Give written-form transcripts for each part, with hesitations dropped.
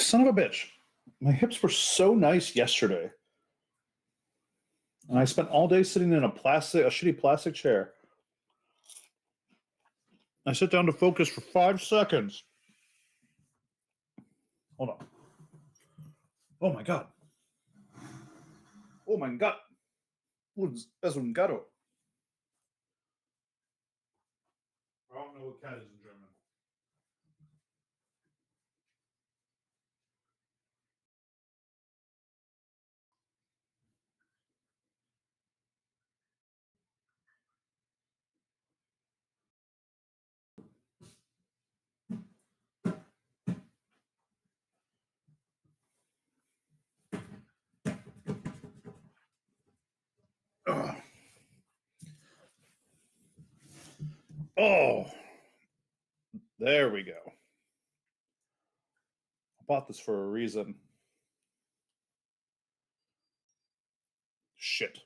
son of a bitch. My hips were so nice yesterday. And I spent all day sitting in a shitty plastic chair. I sit down to focus for 5 seconds. Hold on. Oh my god. Oh my god. Es un gato. I don't know what cat is in German. Ugh. Oh, there we go. I bought this for a reason. Shit.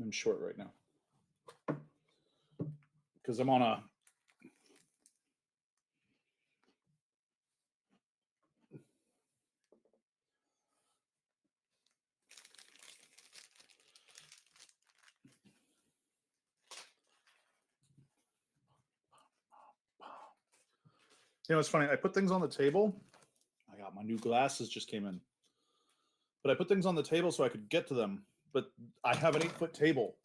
I'm short right now because I'm on a. It's funny. I put things on the table. I got my new glasses just came in, but I put things on the table so I could get to them. But I have an 8-foot table.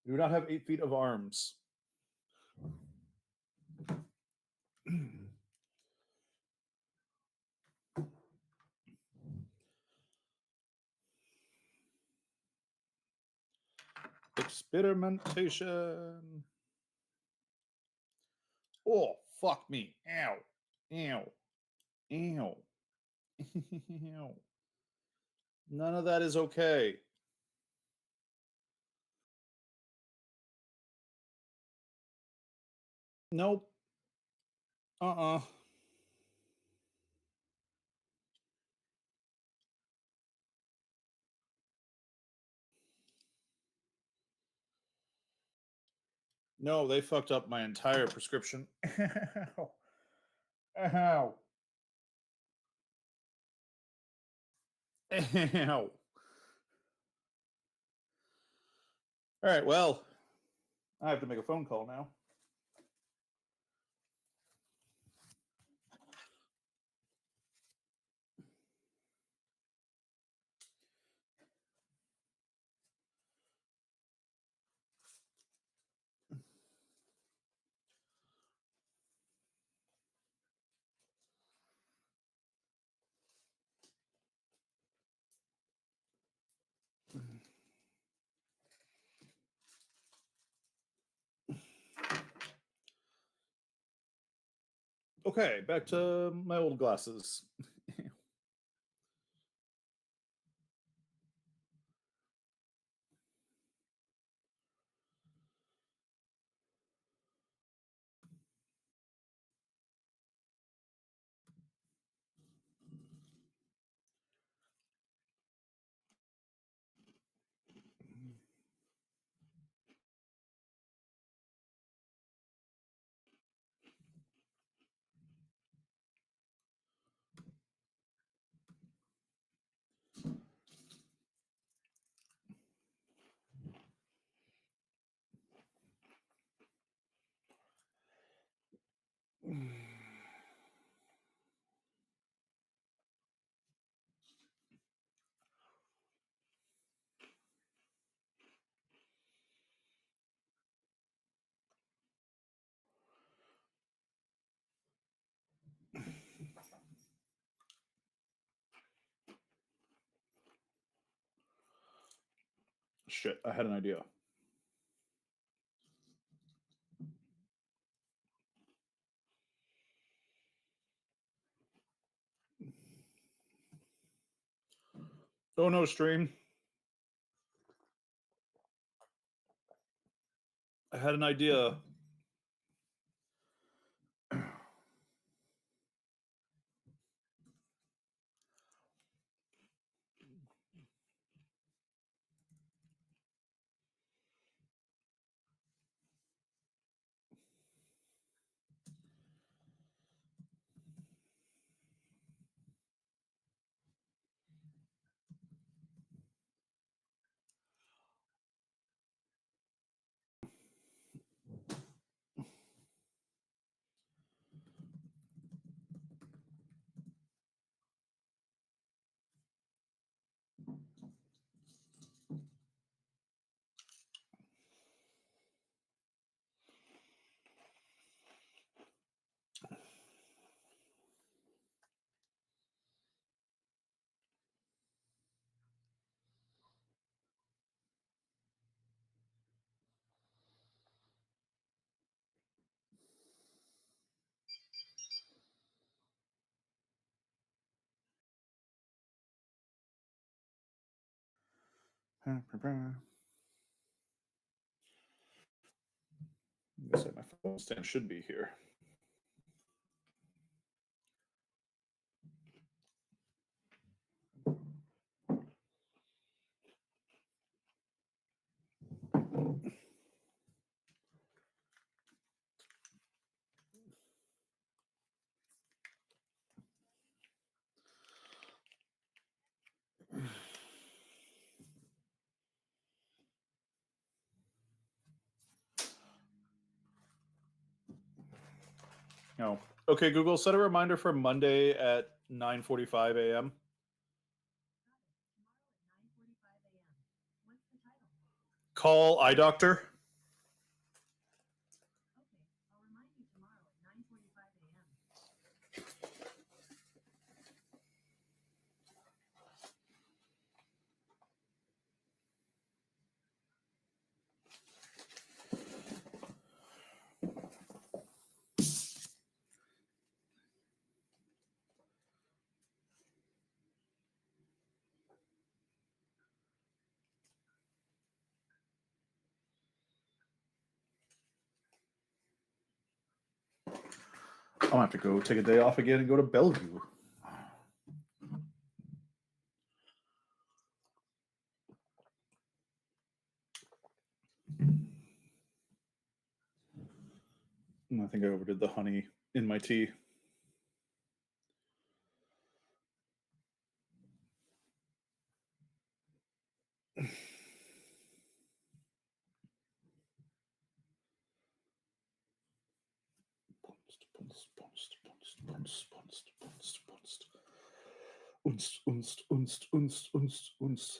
I do not have 8 feet of arms. Experimentation. Oh, fuck me. Ow. Ow. Ow. Ow. None of that is okay. Nope. Uh-uh. No, they fucked up my entire prescription. Ow. Ow. Ow. All right, well, I have to make a phone call now. Okay, back to my old glasses. Shit, I had an idea. Oh no, stream. I had an idea. I guess my phone stand should be here. No. Okay, Google, set a reminder for Monday at 9:45 a.m. Call eye doctor. I'm gonna have to go take a day off again and go to Bellevue. I think I overdid the honey in my tea. Unst.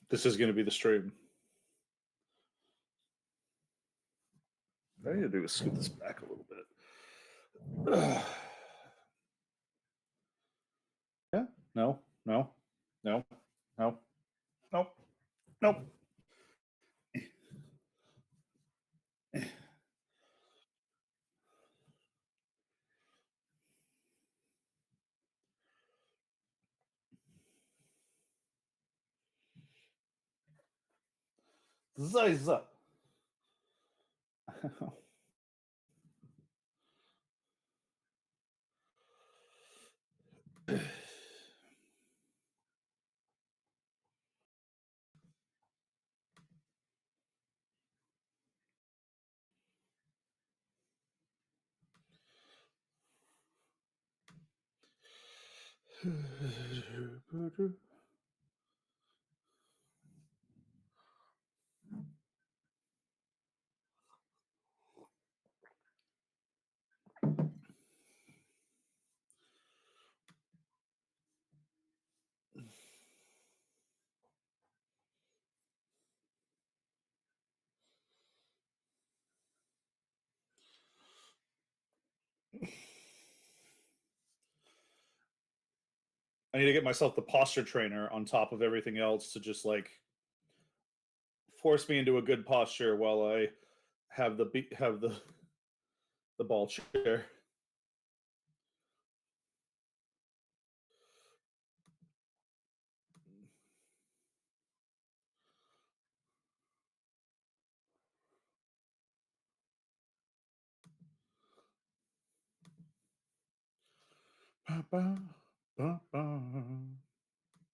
This is going to be the stream. What I need to do is scoot this back a little bit. Yeah. No. No. No. No. Nope. Nope. Ziza. I need to get myself the posture trainer on top of everything else to just like force me into a good posture while I have the ball chair. Ba, ba, ba, ba.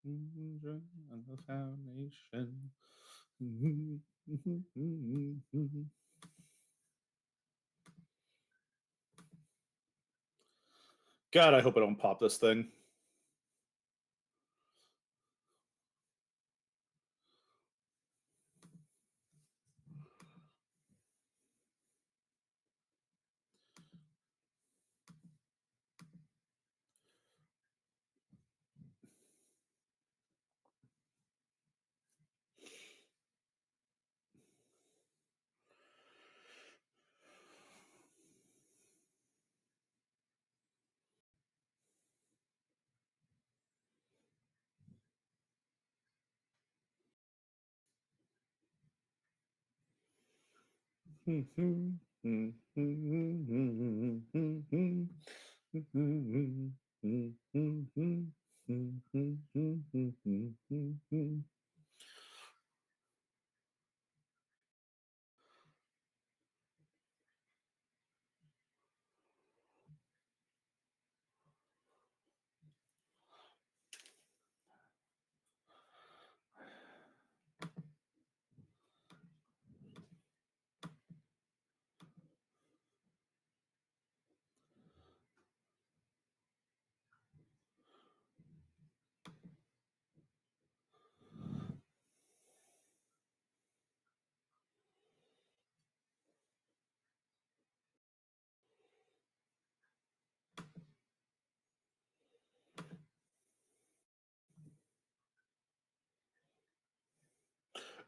And the foundation. God, I hope I don't pop this thing.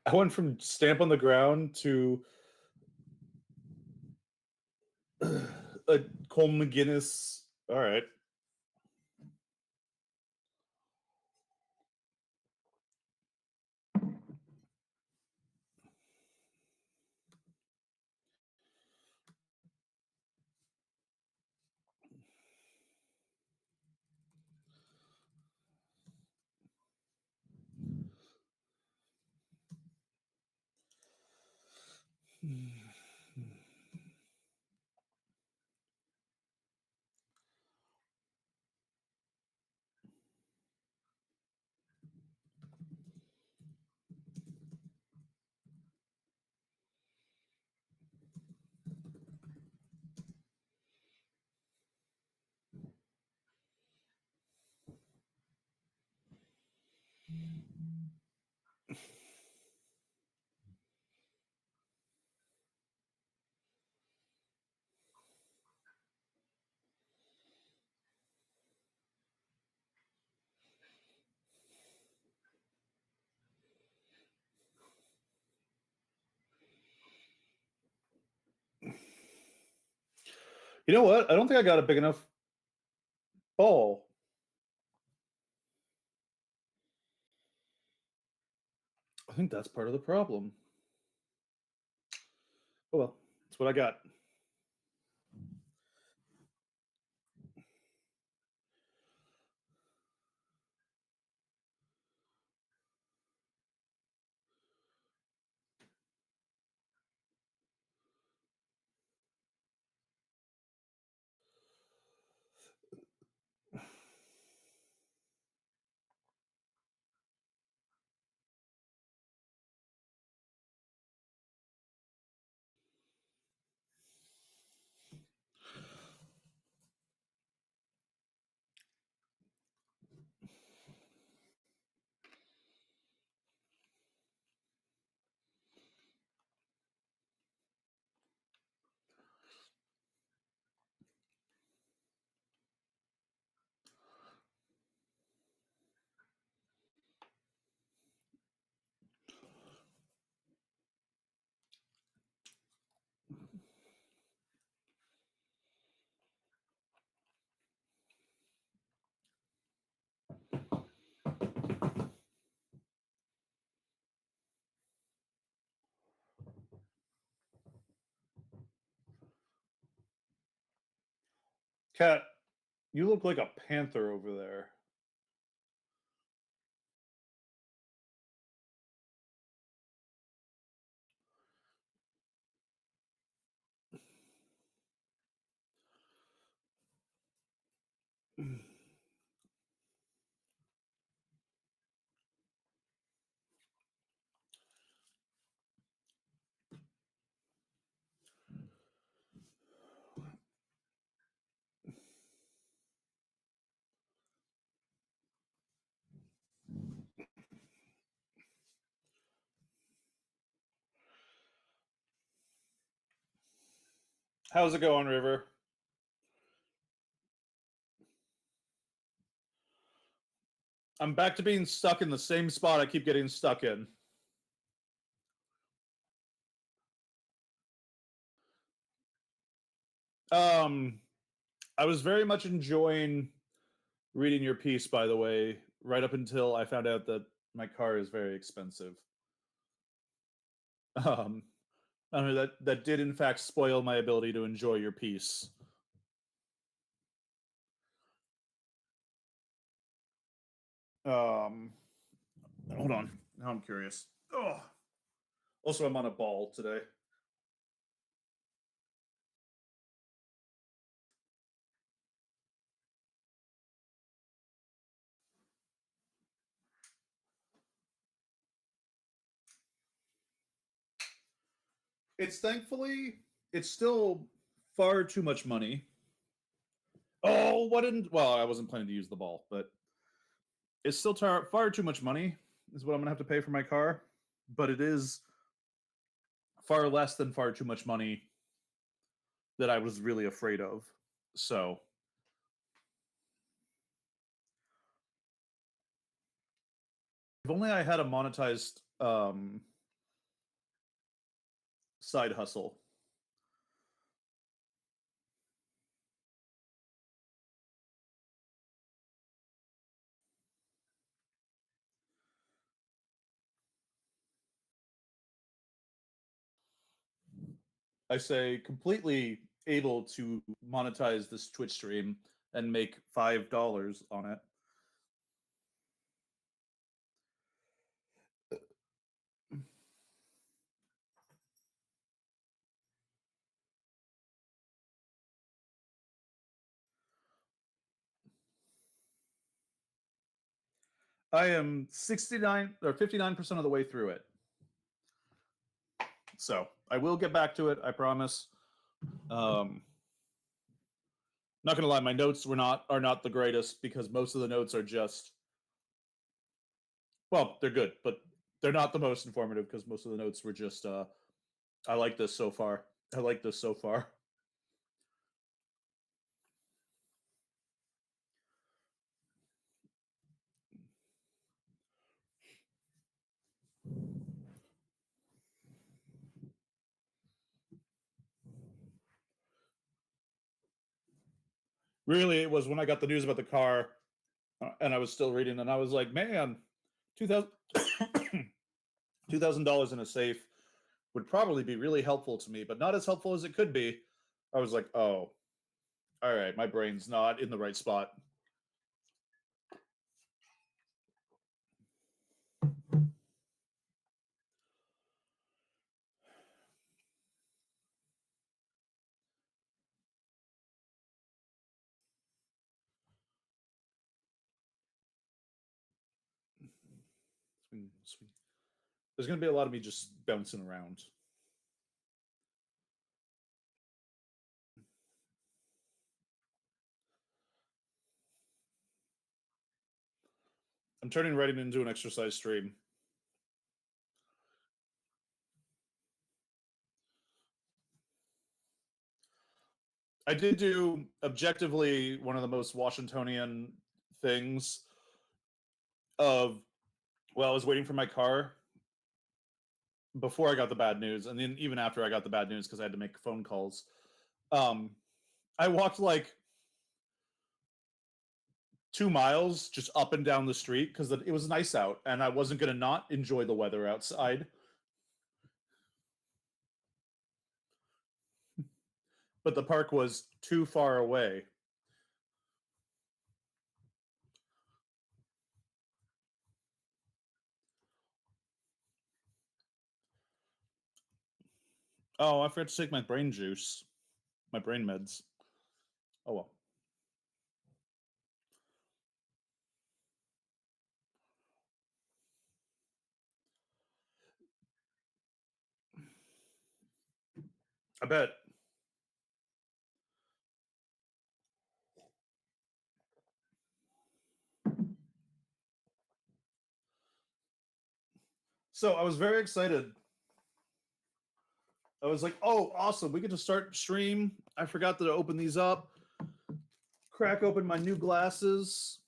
I went from stamp on the ground to a Cole McGuinness. All right. You know what? I don't think I got a big enough ball. I think that's part of the problem. Oh well, that's what I got. Cat, you look like a panther over there. How's it going, River? I'm back to being stuck in the same spot I keep getting stuck in. Um, I was very much enjoying reading your piece, by the way, right up until I found out that my car is very expensive. Um, I mean that did in fact spoil my ability to enjoy your piece. Um, hold on. Now I'm curious. Oh, also I'm on a ball today. It's thankfully it's still far too much money. Oh, what didn't? Well, I wasn't planning to use the ball, but it's still far too much money. Is what I'm gonna have to pay for my car, but it is far less than far too much money that I was really afraid of. So if only I had a monetized side hustle. I say completely able to monetize this Twitch stream and make $5 on it. I am 69 or 59% of the way through it. So I will get back to it, I promise. Not gonna lie, my notes are not the greatest because most of the notes are just, well, they're good, but they're not the most informative because most of the notes were just I like this so far. I like this so far. Really, it was when I got the news about the car and I was still reading, and I was like, man, 2000 $2,000 in a safe would probably be really helpful to me, but not as helpful as it could be. I was like, oh, all right, my brain's not in the right spot. Swing, swing. There's going to be a lot of me just bouncing around. I'm turning Reddit into an exercise stream. I did do objectively one of the most Washingtonian things of, well, I was waiting for my car before I got the bad news, and then even after I got the bad news because I had to make phone calls. Um, I walked like 2 miles just up and down the street because it was nice out, and I wasn't going to not enjoy the weather outside. But the park was too far away. Oh, I forgot to take my brain juice. My brain meds. Oh well. I bet. So I was very excited. I was like, oh, awesome. We get to start stream. I forgot to open these up. Crack open my new glasses.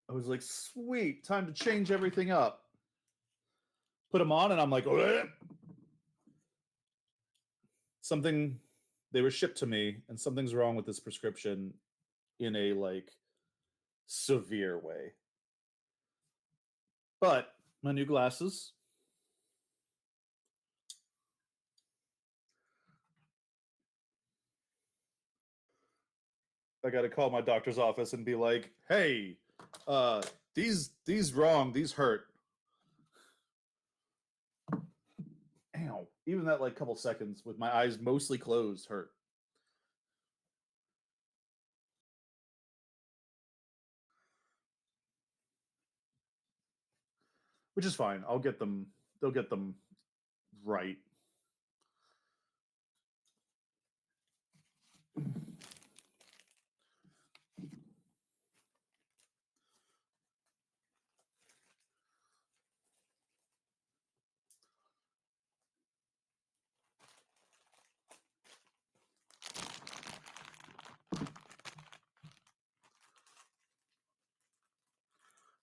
I was like, sweet, time to change everything up. Put them on, and I'm like, "Bleh." Something, they were shipped to me, and something's wrong with this prescription in a like severe way. But my new glasses. I got to call my doctor's office and be like, "Hey, these wrong. These hurt." Ow! Even that like couple seconds with my eyes mostly closed hurt. Which is fine. I'll get them. They'll get them right.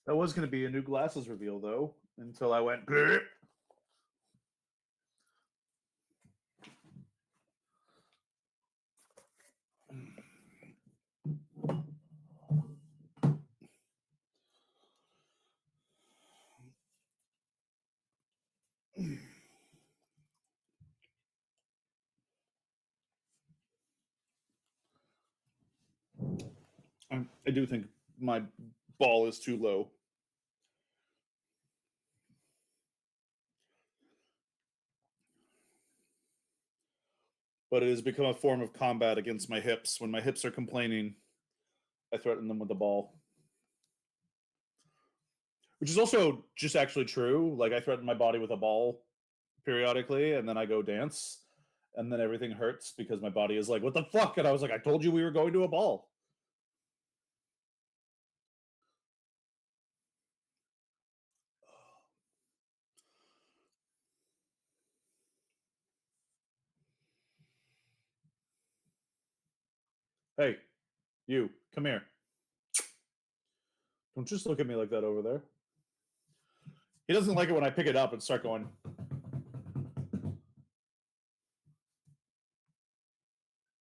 That was going to be a new glasses reveal though, until I went. Bleh. I do think my ball is too low. But it has become a form of combat against my hips. When my hips are complaining, I threaten them with the ball. Which is also just actually true. Like I threaten my body with a ball periodically, and then I go dance, and then everything hurts because my body is like, "What the fuck?" And I was like, "I told you we were going to a ball." Hey, you, come here. Don't just look at me like that over there. He doesn't like it when I pick it up and start going.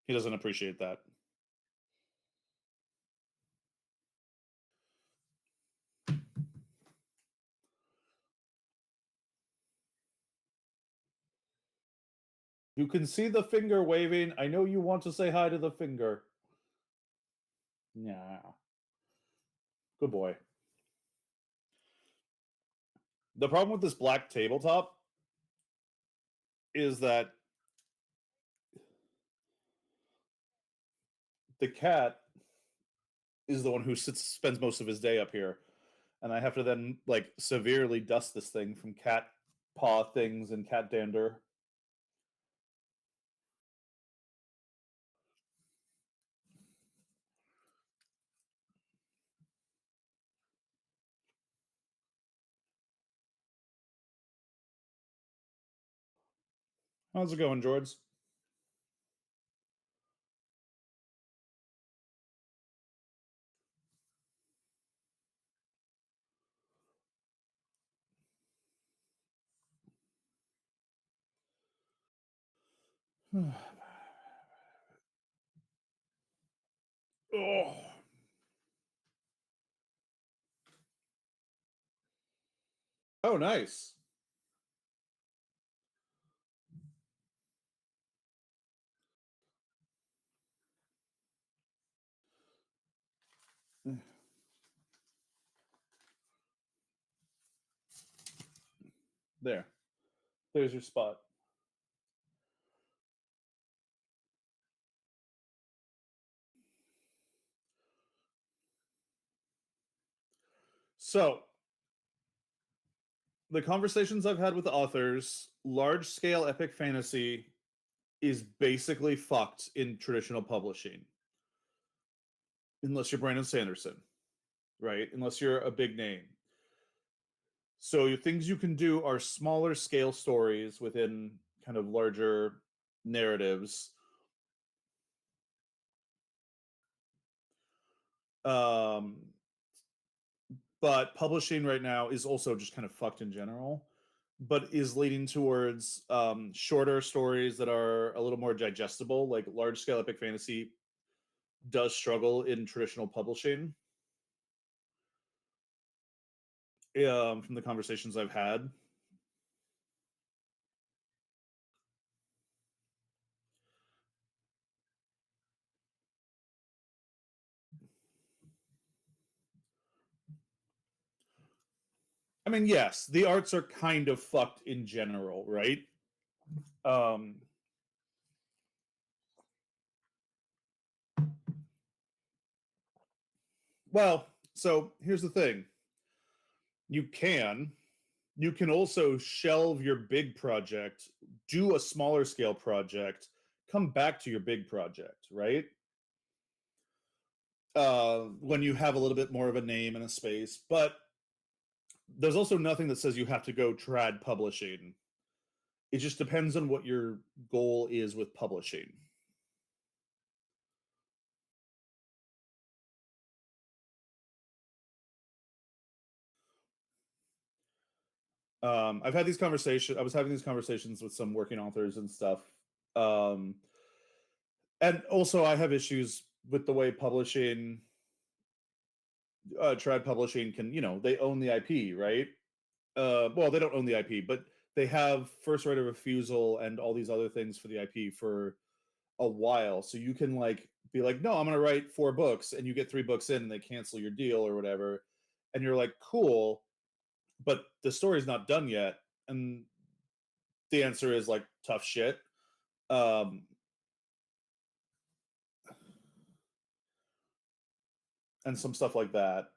He doesn't appreciate that. You can see the finger waving. I know you want to say hi to the finger. Yeah. Good boy. The problem with this black tabletop is that the cat is the one who spends most of his day up here, and I have to then like severely dust this thing from cat paw things and cat dander. How's it going, George? Oh. Oh, nice. There. There's your spot. So, the conversations I've had with authors, large scale epic fantasy is basically fucked in traditional publishing, unless you're Brandon Sanderson, right? Unless you're a big name. So, things you can do are smaller scale stories within kind of larger narratives. Um, but publishing right now is also just kind of fucked in general, but is leading towards shorter stories that are a little more digestible. Like large scale epic fantasy does struggle in traditional publishing, from the conversations I've had. I mean, yes, the arts are kind of fucked in general, right? Um, well, so here's the thing: you can you can also shelve your big project, do a smaller scale project, come back to your big project, right? When you have a little bit more of a name and a space. But there's also nothing that says you have to go trad publishing. It just depends on what your goal is with publishing. I've had these conversations. I was having these conversations with some working authors and stuff. Um, and also, I have issues with the way publishing, trad publishing can, they own the IP, right? Well, they don't own the IP, but they have first right of refusal and all these other things for the IP for a while. So you can like be like, no, I'm gonna write 4 books, and you get 3 books in and they cancel your deal or whatever. And you're like, cool, but the story's not done yet. And the answer is like tough shit. Um, and some stuff like that.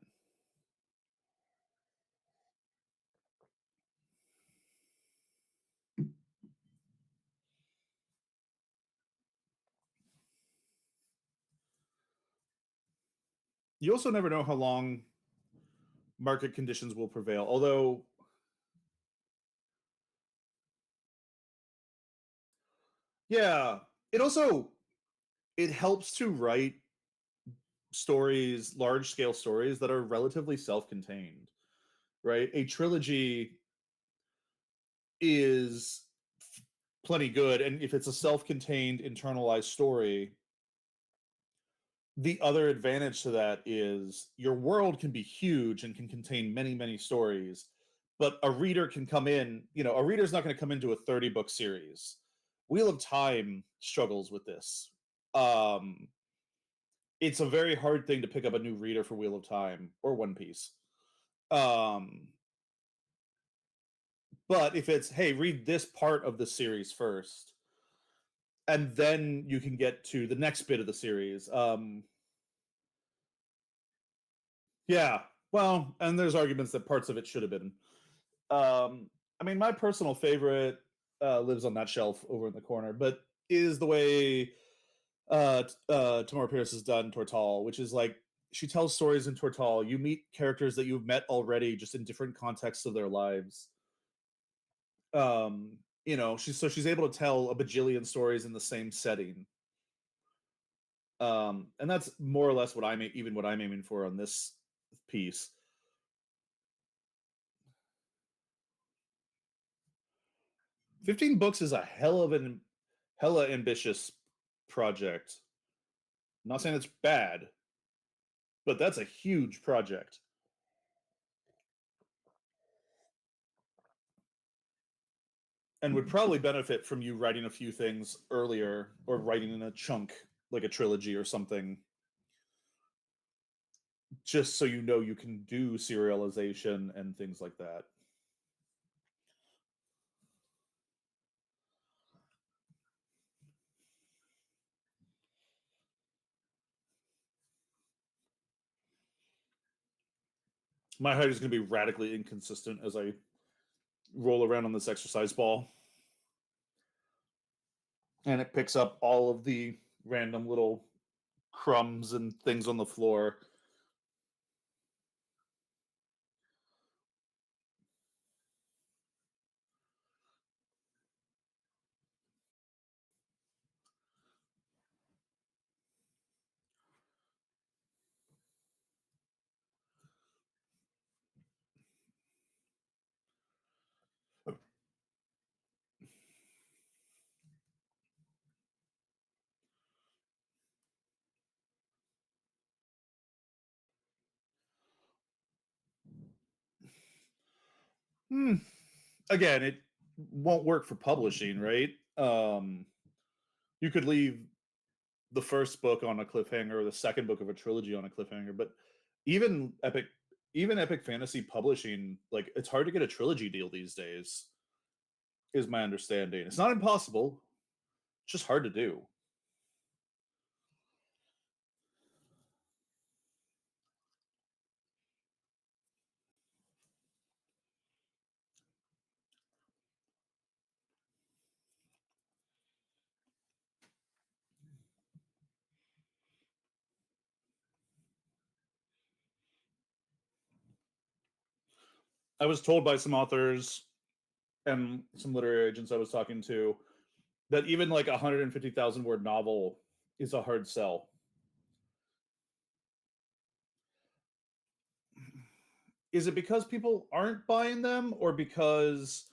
You also never know how long market conditions will prevail. Although, yeah, it also it helps to write stories, large scale stories that are relatively self-contained, right? A trilogy is plenty good, and if it's a self-contained internalized story, the other advantage to that is your world can be huge and can contain many many stories, but a reader can come in, a reader's not going to come into a 30-book series. Wheel of Time struggles with this. um it's a very hard thing to pick up a new reader for Wheel of Time or One Piece. um but if it's, hey, read this part of the series first, and then you can get to the next bit of the series. Yeah, well, and there's arguments that parts of it should have been. I mean, my personal favorite lives on that shelf over in the corner, but is the way Tamora Pierce has done Tortal, which is like she tells stories in Tortal. You meet characters that you've met already, just in different contexts of their lives. She's able to tell a bajillion stories in the same setting. And that's more or less what I'm aiming for on this piece. 15 books is a hella ambitious project. I'm not saying it's bad, but that's a huge project, and would probably benefit from you writing a few things earlier, or writing in a chunk like a trilogy or something, just so you know you can do serialization and things like that. My height is going to be radically inconsistent as I roll around on this exercise ball. And it picks up all of the random little crumbs and things on the floor. Hmm. Again, it won't work for publishing, right? You could leave the first book on a cliffhanger or the second book of a trilogy on a cliffhanger, but even epic fantasy publishing, like it's hard to get a trilogy deal these days, is my understanding. It's not impossible, it's just hard to do. I was told by some authors and some literary agents I was talking to that even like a 150,000 word novel is a hard sell. Is it because people aren't buying them or because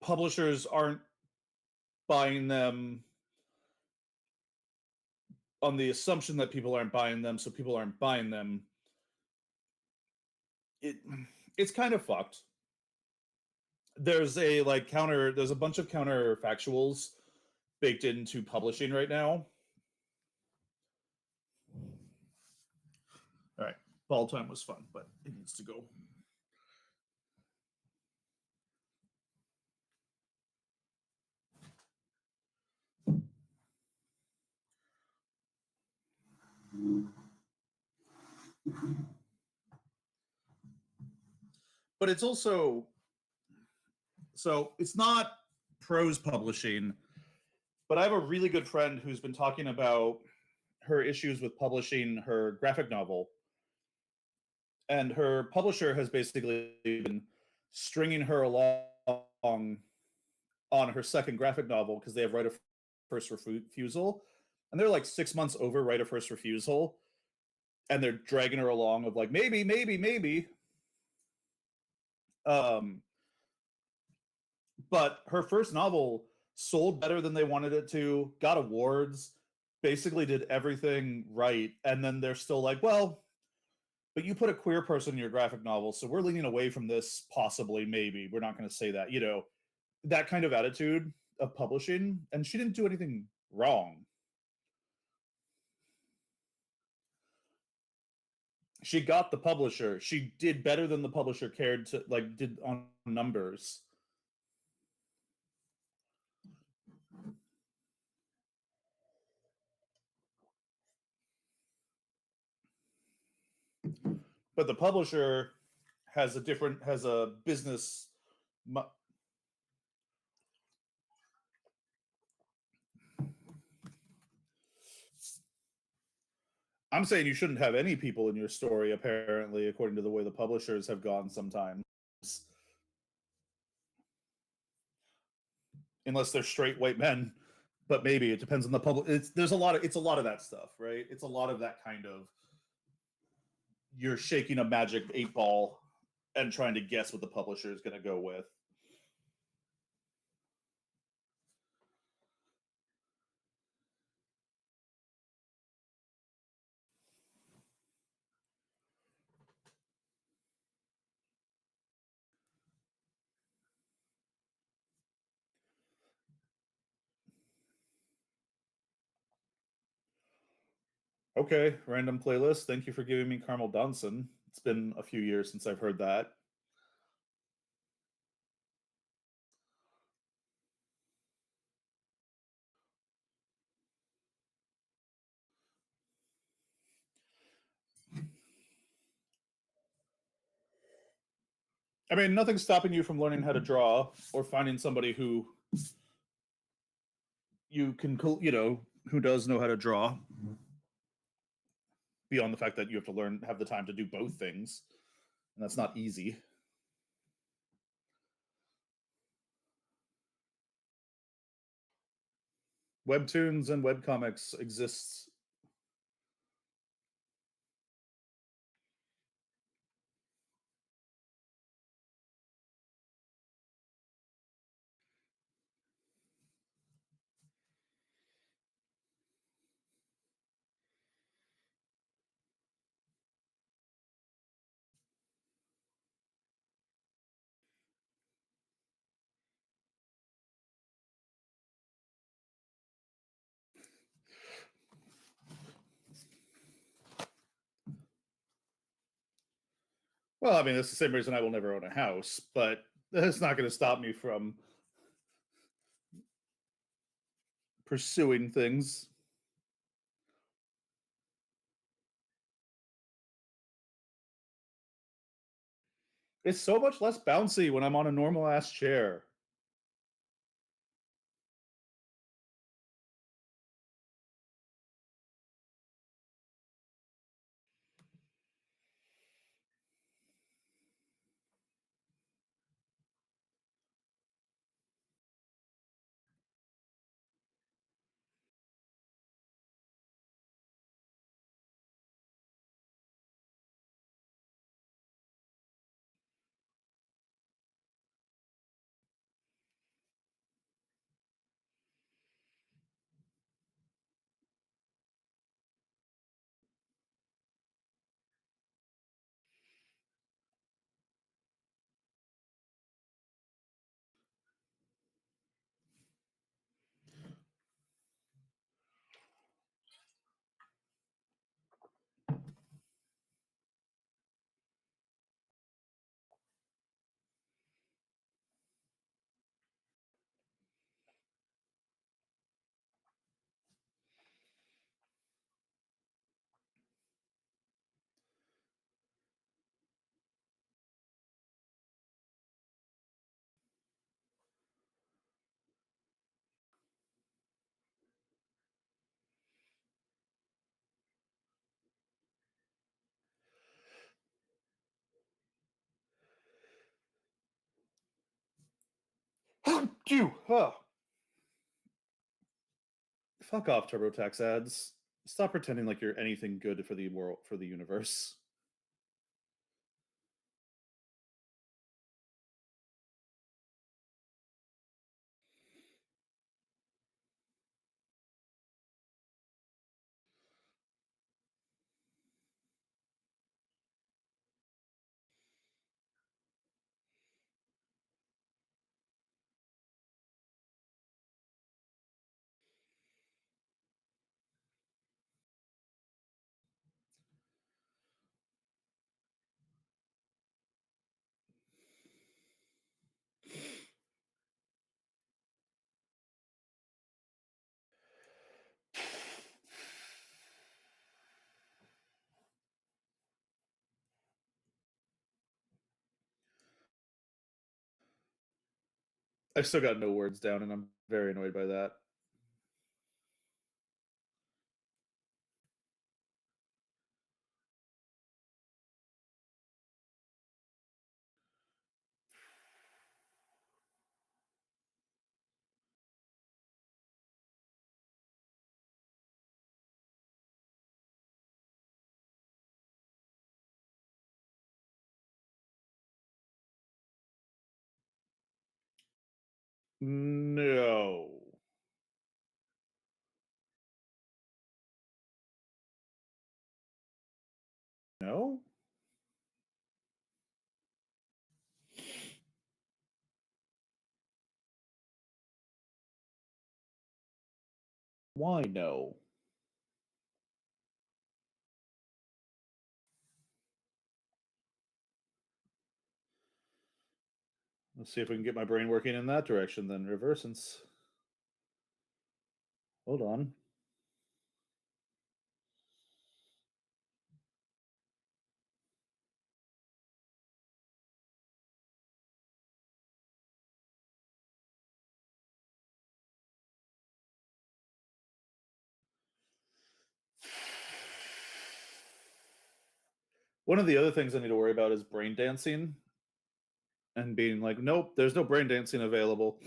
publishers aren't buying them on the assumption that people aren't buying them, so people aren't buying them? It it's kind of fucked. There's a bunch of counterfactuals baked into publishing right now. All right, ball time was fun, but it needs to go. But it's also, so it's not prose publishing, but I have a really good friend who's been talking about her issues with publishing her graphic novel, and her publisher has basically been stringing her along on her second graphic novel because they have right of first refusal, and they're like 6 months over right of first refusal, and they're dragging her along of like maybe. Um, but her first novel sold better than they wanted it to, got awards, basically did everything right, and then they're still like, well, but you put a queer person in your graphic novel, so we're leaning away from this, possibly, maybe. We're not going to say that, that kind of attitude of publishing. And she didn't do anything wrong. She got the publisher. She did better than the publisher cared to, like, did on numbers. But the publisher has a business. I'm saying you shouldn't have any people in your story, apparently, according to the way the publishers have gone sometimes, unless they're straight white men. But maybe it depends on the public. It's a lot of that stuff, right? It's a lot of that kind of, you're shaking a magic 8 ball and trying to guess what the publisher is going to go with. Okay, random playlist. Thank you for giving me Carmel Dunson. It's been a few years since I've heard that. I mean, nothing's stopping you from learning how to draw or finding somebody who you can, who does know how to draw. Beyond the fact that you have to have the time to do both things, and that's not easy. Webtoons and webcomics exists. Well, I mean, that's the same reason I will never own a house, but that's not going to stop me from pursuing things. It's so much less bouncy when I'm on a normal ass chair. Phew, huh. Fuck off, TurboTax ads. Stop pretending like you're anything good for the world, for the universe. I've still got no words down, and I'm very annoyed by that. No. No? Why no? Let's see if we can get my brain working in that direction then. Reversance. Hold on. One of the other things I need to worry about is brain dancing and being like, nope, there's no brain dancing available.